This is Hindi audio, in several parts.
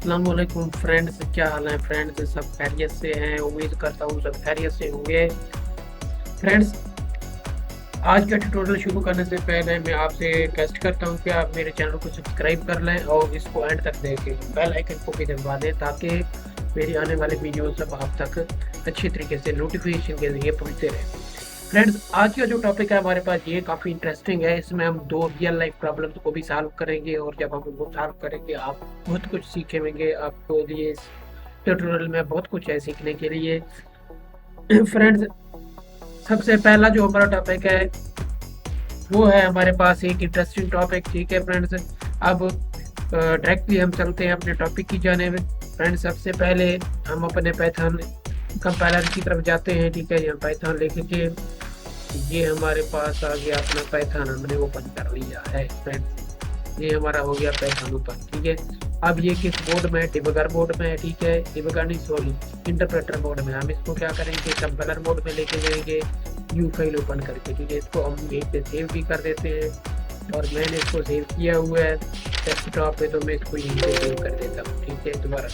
अस्सलामुअलैकुम फ्रेंड्स, क्या हाल है फ्रेंड्स? सब खैरियत से हैं? उम्मीद करता हूँ सब खैरियत से होंगे। फ्रेंड्स, आज का ट्यूटोरियल शुरू करने से पहले मैं आपसे रिक्वेस्ट करता हूँ कि आप मेरे चैनल को सब्सक्राइब कर लें और इसको एंड तक देखें। बेल आइकन को भी दबा दें ताकि मेरी आने वाली वीडियो सब आप तक अच्छी तरीके से नोटिफिकेशन के जरिए पहुँचते रहें। फ्रेंड्स, आज का जो टॉपिक है हमारे पास ये काफ़ी इंटरेस्टिंग है। इसमें हम दो रियल लाइफ प्रॉब्लम्स को भी सॉल्व करेंगे और जब हम उनको सॉल्व करेंगे आप बहुत कुछ सीखेंगे। आपको लिए इस ट्यूटोरियल में बहुत कुछ है सीखने के लिए। फ्रेंड्स, सबसे पहला जो हमारा टॉपिक है वो है हमारे पास एक इंटरेस्टिंग टॉपिक। ठीक है फ्रेंड्स, अब डायरेक्टली हम चलते हैं अपने टॉपिक की जानिब। फ्रेंड्स, सबसे पहले हम अपने पाइथन कंपाइलर की तरफ जाते हैं। ठीक है, यहाँ पाइथन लिख के ये हमारे पास आ गया अपना पाइथन, हमने ओपन कर लिया है। फ्रेंड्स, ये हमारा हो गया पाइथन ओपन। ठीक है, अब ये किस बोर्ड में है? डिबगर बोर्ड में है। ठीक है, डिबगर नहीं, सॉरी, इंटरप्रेटर मोड में। हम इसको क्या करेंगे? कंपाइलर मोड में लेके जाएंगे न्यू फाइल ओपन करके। ठीक है, इसको हम यहीं पे सेव भी कर देते हैं और मैंने इसको सेव किया हुआ है डेस्कटॉप पे, तो मैं इसको यहीं पे सेव कर देता हूँ। ठीक है, दोबारा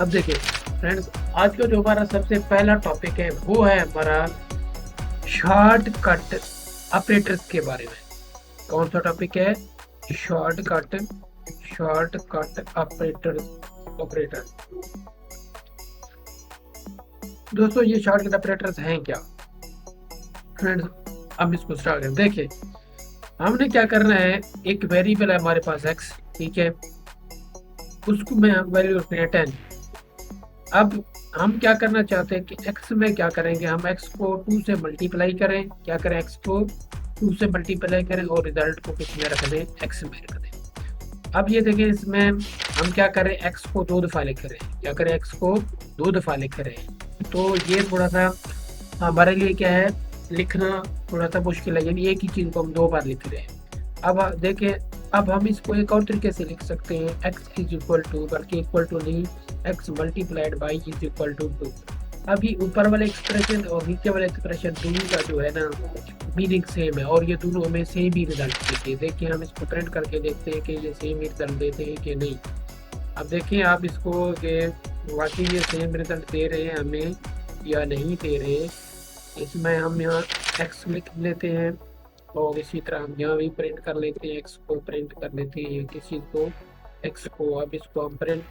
अब देखिए फ्रेंड्स, आज का जो हमारा सबसे पहला टॉपिक है वो है हमारा शॉर्टकट ऑपरेटर्स के बारे में। कौन सा टॉपिक है? Shortcut shortcut operator. दोस्तों, ये शॉर्टकट ऑपरेटर्स हैं क्या? फ्रेंड्स, अब इसको स्टार्ट करें। देखिए, हमने क्या करना है, एक वेरिएबल है हमारे पास x। ठीक है, उसको में हम वैल्यू रखते हैं 10। अब हम क्या करना चाहते हैं कि x में क्या करेंगे, हम x को 2 से मल्टीप्लाई करें। क्या करें? x को 2 से मल्टीप्लाई करें और रिजल्ट को किस में रख दें? x में रख दें। अब ये देखें, इसमें हम क्या करें? x को 2 दफ़ा लिख रहे हैं। क्या करें? x को 2 दफ़ा लिख रहे हैं, तो ये थोड़ा सा हमारे लिए क्या है, लिखना थोड़ा सा मुश्किल है। यानी एक ही चीज़ को हम 2 बार लिख रहे हैं। अब देखें, अब हम इसको एक और तरीके से लिख सकते हैं, x इज इक्वल टू, बल्कि इक्वल टू नहीं, x multiplied by is equal to 2। अभी ऊपर वाले एक्सप्रेशन और नीचे वाले एक्सप्रेशन दोनों का जो है ना मीनिंग सेम है और ये दोनों हमें सेम ही रिजल्ट देते हैं। देखिए, हम इसको प्रिंट करके देखते हैं कि ये सेम ही रिजल्ट देते हैं कि नहीं। अब देखिए आप इसको कि वाकई ये सेम रिजल्ट दे रहे हैं हमें या नहीं दे रहे। इसमें हम यहाँ x लिख लेते हैं और इसी तरह हम यहाँ भी प्रिंट कर लेते हैं, x को प्रिंट कर लेते हैं किसी को, x को। अब इसको हम प्रिंट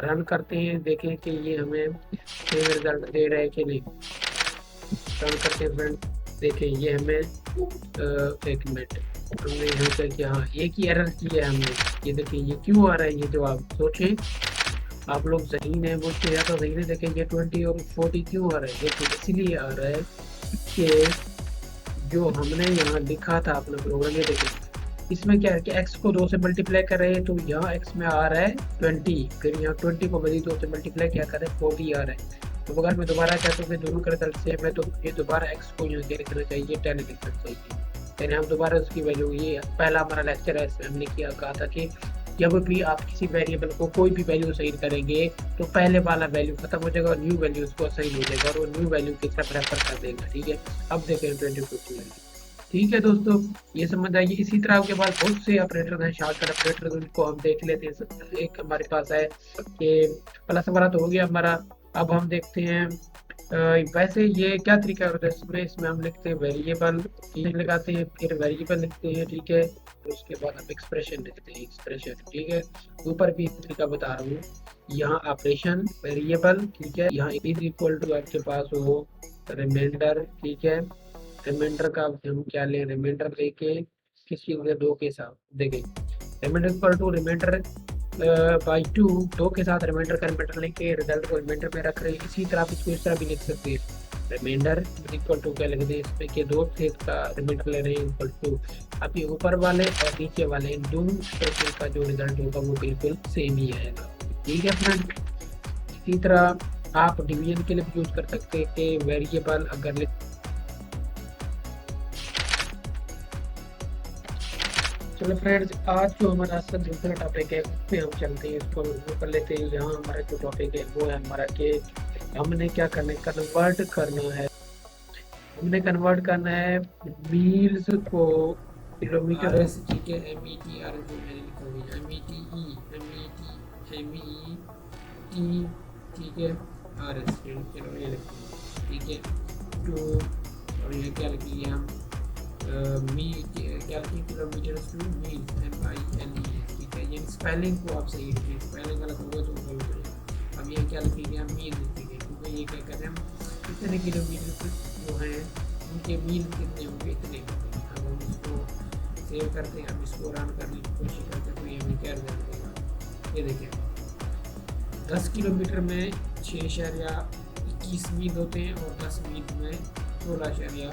रन करते हैं, देखें कि ये हमें सेम रिजल्ट दे रहा है कि नहीं। रन करते हैं फ्रेंड, देखें ये हमें एक मिनट, हमने यहाँ पे किया, हाँ एक ही एरर किया है हमने। ये देखिए ये क्यों आ रहा है, ये जो आप सोचें आप लोग ज़हीन है, मुझसे या तो ज़हीन है। देखें ये 20 और 40 क्यों आ रहा है? ये तो इसीलिए आ रहा है कि जो हमने यहाँ लिखा था अपना प्रोग्राम, ये देखिए इसमें क्या है कि x को 2 से मल्टीप्लाई कर रहे हैं तो यहाँ x में आ रहा है 20, फिर यहाँ 20 को वही 2 से मल्टीप्लाई क्या करें 40 आ रहा है। तो अगर मैं दोबारा कहता हूँ कि दोनों का रिजल्ट सेम है तो ये दोबारा x को यहाँ क्या लिखना चाहिए? 10 लिखना चाहिए। यानी हम दोबारा उसकी वैल्यू, ये पहला हमारा लेक्चर है, इसमें हमने क्या कहा था कि जब भी आप किसी वेरिएबल को कोई भी वैल्यू असाइन करेंगे तो पहले वाला वैल्यू खत्म हो जाएगा और न्यू वैल्यू उसको असाइन हो जाएगा और वो न्यू वैल्यू की तरफ रेफर कर देगा। ठीक है, अब देखें 2050 वैल्यू। ठीक है दोस्तों, ये समझ आइए। इसी तरह के बाद बहुत से ऑपरेटर हैं, शॉर्टकट ऑपरेटर, उनको हम देख लेते हैं। एक हमारे पास है कि प्लस वाला तो हो गया हमारा। अब हम देखते हैं वैसे ये क्या तरीका होता है इसमें। इसमें हम लिखते हैं वेरिएबल, लगाते हैं, फिर वेरिएबल लिखते हैं। ठीक है, तो उसके बाद हम एक्सप्रेशन लिखते हैं, एक्सप्रेशन। ठीक है, ऊपर भी तरीका बता रहा हूँ, यहाँ ऑपरेशन वेरिएबल। ठीक है, यहाँ इज इक्वल टू आपके पास हो रिमाइंडर। ठीक है, रिमाइंडर का हम क्या लें? रिमाइंडर लेके किस चीज़ के 2 के साथ, देखें reminder equal to reminder by 2, 2 के साथ रिमाइंडर का रिमाइंडर लेके रिजल्ट को रिमाइंडर में रख रहे हैं। इसी तरह आप इसको इस तरह भी लिख सकते हैं, रिमाइंडर इक्वल टू क्या लिख दें इसमें कि 2 से इसका रिमाइंडर ले रहे हैं इक्वल टू। अब ये ऊपर वाले और नीचे वाले इन दोनों एक्सप्रेशन का जो रिजल्ट होगा वो बिल्कुल सेम ही आएगा। ठीक है फ्रेंड, इसी तरह आप डिवीजन के लिए भी यूज कर सकते हैं कि वेरिएबल अगर चलो फ्रेंड्स, आज जो हमारा असल दूसरा टॉपिक है उस पर हम चलते हैं, इसको रिव्यू कर लेते हैं। यहाँ हमारा जो टॉपिक है वो है हमारा कि हमने क्या करना है, कन्वर्ट करना है। हमने कन्वर्ट करना है मील्स को किलोमीटर है। ठीक है, METR जो मैंने लिखा हुआ है, METE, ठीक है, RS, चलो ये लिखते हैं, ठीक है। टू, और ये क्या लिखेंगे हम, मी क्या लिखेंगे, किलोमीटर टू मील, MILE, ठीक है। ये स्पेलिंग को आप सही लिखें, स्पेलिंग गलत होगा तो गलत होगा। अब ये क्या लिखेंगे हम, मील लिखेंगे, क्योंकि ये क्या कर रहे हैं हम, इतने किलोमीटर जो हैं उनके मील कितने होंगे, इतने होंगे। अब हम इसको सेव करते हैं, हम इसको रन करने की कोशिश करते हैं, तो ये हमें क्या रिजल्ट देगा, ये देखिए 10 किलोमीटर में 6.21 मील होते हैं, और 10 मील में 16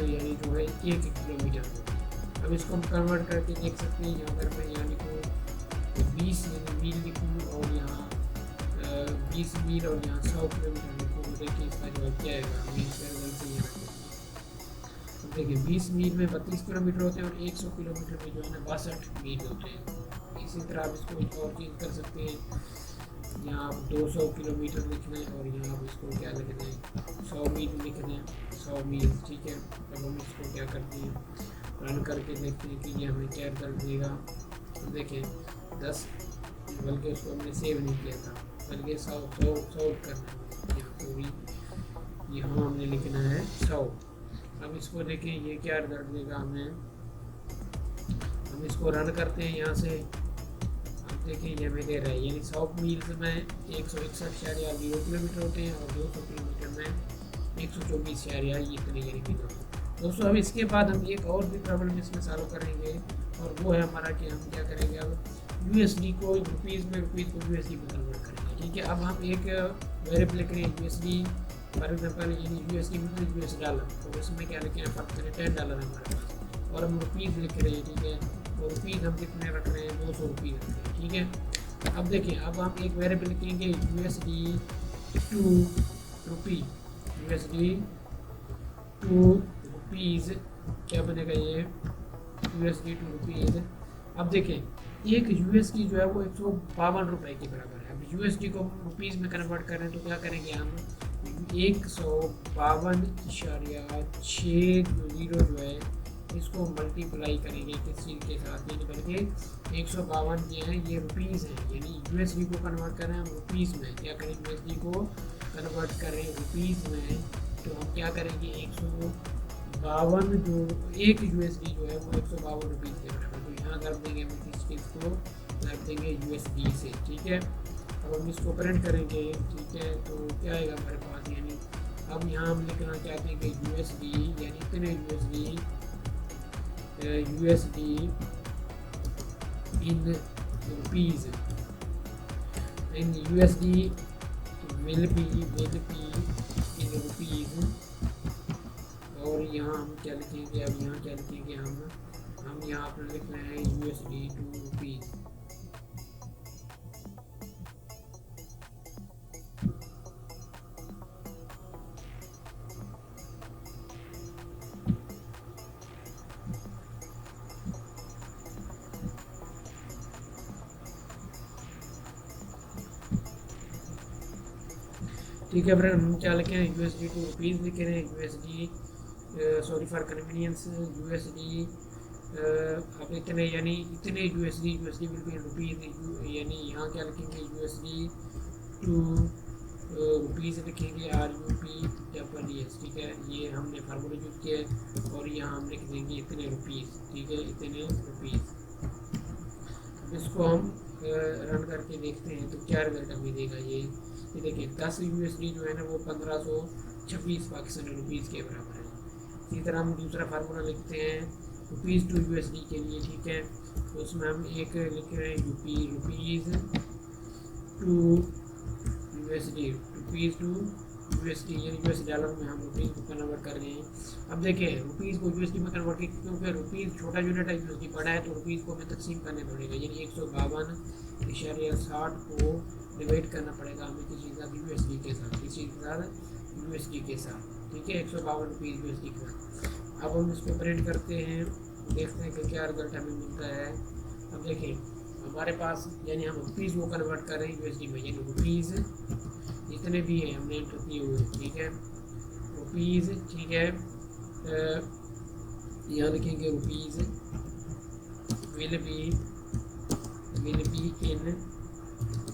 यानी जो है 1 किलोमीटर होते हैं। अब इसको हम कन्वर्ट करके देख सकते हैं, यहाँ पर मैं यहाँ लिखूँ 20 यानी मील लिखूँ, और यहाँ 20 मील, और यहाँ 100 किलोमीटर लिखूँ, तो देखिए इसका जो है क्या आएगा, मील का रिजल्ट से यहाँ तो देखिए 20 मील में 32 किलोमीटर होते हैं, और 100 किलोमीटर में जो है ना 62 मील होते हैं। इसी तरह आप इसको और चेंज कर सकते हैं, यहाँ आप 200 किलोमीटर लिखना है, और यहाँ आप इसको क्या लिखना है, 100 मील लिखना है, 100 मील, ठीक है। अब हम इसको क्या करते हैं, रन करके देखते हैं कि ये हमें क्या रिजल्ट देगा। तो देखें 10, बल्कि उसको हमने सेव नहीं किया था, बल्कि 100 करना है, यहाँ को भी यहाँ हमने लिखना है 100। अब इसको देखें ये क्या रिजल्ट देगा हमें, हम इसको रन करते हैं यहाँ से। अब देखिए ये हमें दे रहा है, यानी 100 मील में 161.0 किलोमीटर होते हैं, और 200 किलोमीटर में 124 इतने यानी किलोमीटर। दोस्तों अब इसके बाद हम एक और भी प्रॉब्लम इसमें सॉल्व करेंगे, और वो है हमारा कि हम क्या करेंगे, अब USD को रुपीज़ में, रुपीज़ को USD में कन्वर्ट करेंगे, ठीक है। अब हम एक वेरिएबल लिख रहे हैं USD, फॉर एग्जाम्पल यानी USD मतलब US डॉलर, तो इसमें क्या लिखे हैं, फर्क करें $10 हमारे पास, और हम रुपीज़ लिख रहे हैं, ठीक है। तो रुपीज़ हम कितने रख रहे हैं, 200 रुपीज़ रख रहे हैं, ठीक है। अब देखिए अब हम एक वेरिएबल लिखेंगे USD to rupee, USD to rupees, क्या बनेगा ये, USD टू रुपीज़। अब देखें एक USD जो है वो 152 रुपये के बराबर है। अब USD को रुपीज़ में कन्वर्ट करें तो क्या करेंगे हम, 152.60 जो है इसको मल्टीप्लाई करेंगे किस चीज़ के साथ, यानी बल्कि 152 जो है ये रुपीज़ है, यानी USD को कन्वर्ट करें हम रुपीज़ में, क्या करें USD को कन्वर्ट करें रुपीज़ में, तो हम क्या करेंगे 152 जो एक USD जो है वो 152 रुपीज़ के बराबर, तो यहाँ कर देंगे हम किस चीज़ को, कर देंगे USD से, ठीक है। अब हम इसको प्रिंट करेंगे, ठीक है, तो क्या आएगा हमारे पास, यानी अब यहाँ हम लिखना चाहते हैं कि USD यानी इतने USD in rupees, in USD will be in rupees, और यहाँ हम क्या लिखेंगे, अब यहाँ क्या लिखेंगे हम यहाँ पर लिख रहे हैं USD टू रुपीज़। ठीक है फ्रेंड, हम क्या लिखे हैं USD टू रुपीज़ लिख रहे हैं, USD sorry for convenience USD अब इतने यानी इतने USD विल बी रुपीज़, यानी यहाँ क्या लिखेंगे USD टू रुपीज़ लिखेंगे RUPEES, ठीक है। ये हमने फार्मूला यूज़ किया है, और यहाँ हम लिख देंगे इतने रुपीज़, ठीक है, इतने रुपीज़। इसको हम रन करके देखते हैं तो क्या रिजल्ट हमें देगा ये देखिए 10 USD जो है ना वो 1526 पाकिस्तानी रुपीज़ के बराबर है। इसी तरह हम दूसरा फार्मूला लिखते हैं रुपीज़ टू USD के लिए, ठीक है। तो उसमें हम एक लिख रहे हैं rupees to USD, rupees to USD यानी US डॉलर में हम रुपीज़ को कन्वर्ट कर रहे हैं। अब देखें रुपीज़ को USD में कन्वर्ट किया, क्योंकि रुपीज़ छोटा यूनिट है, USD बड़ा है, तो रुपीज़ को हमें तकसीम करने पड़ेगा, यानी 152.60 को डिवाइड करना पड़ेगा हमें किसी के साथ, USD के साथ, किसी के साथ USD के साथ, ठीक है, 152 रुपीज़ USD के साथ। अब हम इसको प्रिंट करते हैं, देखते हैं कि क्या रिजल्ट हमें मिलता है। अब देखें हमारे पास यानी हम रुपीज़ को कन्वर्ट कर रहे हैं USD में, यानी रुपीज़ जितने भी हैं हमने एंटर किए हुए, ठीक है, रुपीज़, ठीक है, यहाँ लिखेंगे rupees will be in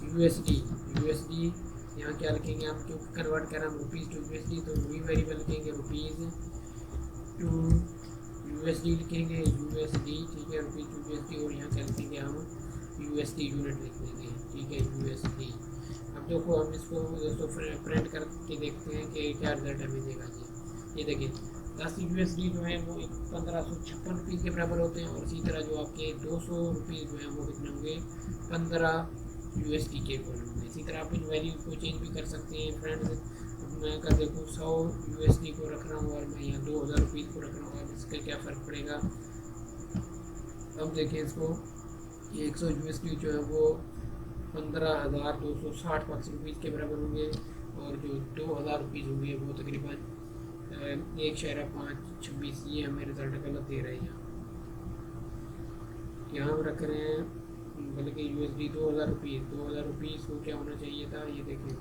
USD. USD यहाँ क्या लिखेंगे हम, क्योंकि कन्वर्ट करें हम रुपीज़ टू यूएसडी, तो वी वेरिएबल लिखेंगे रुपीज़ टू यूएसडी लिखेंगे यूएसडी, ठीक है, रुपीज़ टू यूएसडी। और यहाँ क्या लिखेंगे हम, यूएसडी यूनिट लिख देंगे, ठीक है, यूएसडी। अब देखो हम इसको दोस्तों प्रिंट करके देखते हैं कि क्या रिजल्ट हमें देगा जी। ये देखिए 10 यूएसडी जो है वो 1556 रुपीज़ के बराबर होते हैं, और इसी तरह जो आपके 200 रुपीज़ जो है वो कितने होंगे, 15 यूएसडी के इक्वल होंगे। इसी तरह आप इन वैल्यू को चेंज भी कर सकते हैं फ्रेंड्स। मैं अगर देखूँ 100 यूएसडी को रख रहा हूँ और मैं यहाँ 2000 रुपीज़ को रख रहा हूँ, अब इसका क्या फ़र्क पड़ेगा। अब देखें इसको, ये 100 यूएसडी जो है वो 15,260 पाकिस्तानी रुपीज़ के बराबर होंगे, और जो 2000 रुपीज़ होंगे वो तकरीबन 1.526। ये हमें रिजल्ट गलत दे रहे हैं। यहाँ हम रख रहे हैं बल्कि यूएसडी 2000 रुपीज़, 2000 रुपीज़ को क्या होना चाहिए था, ये देखें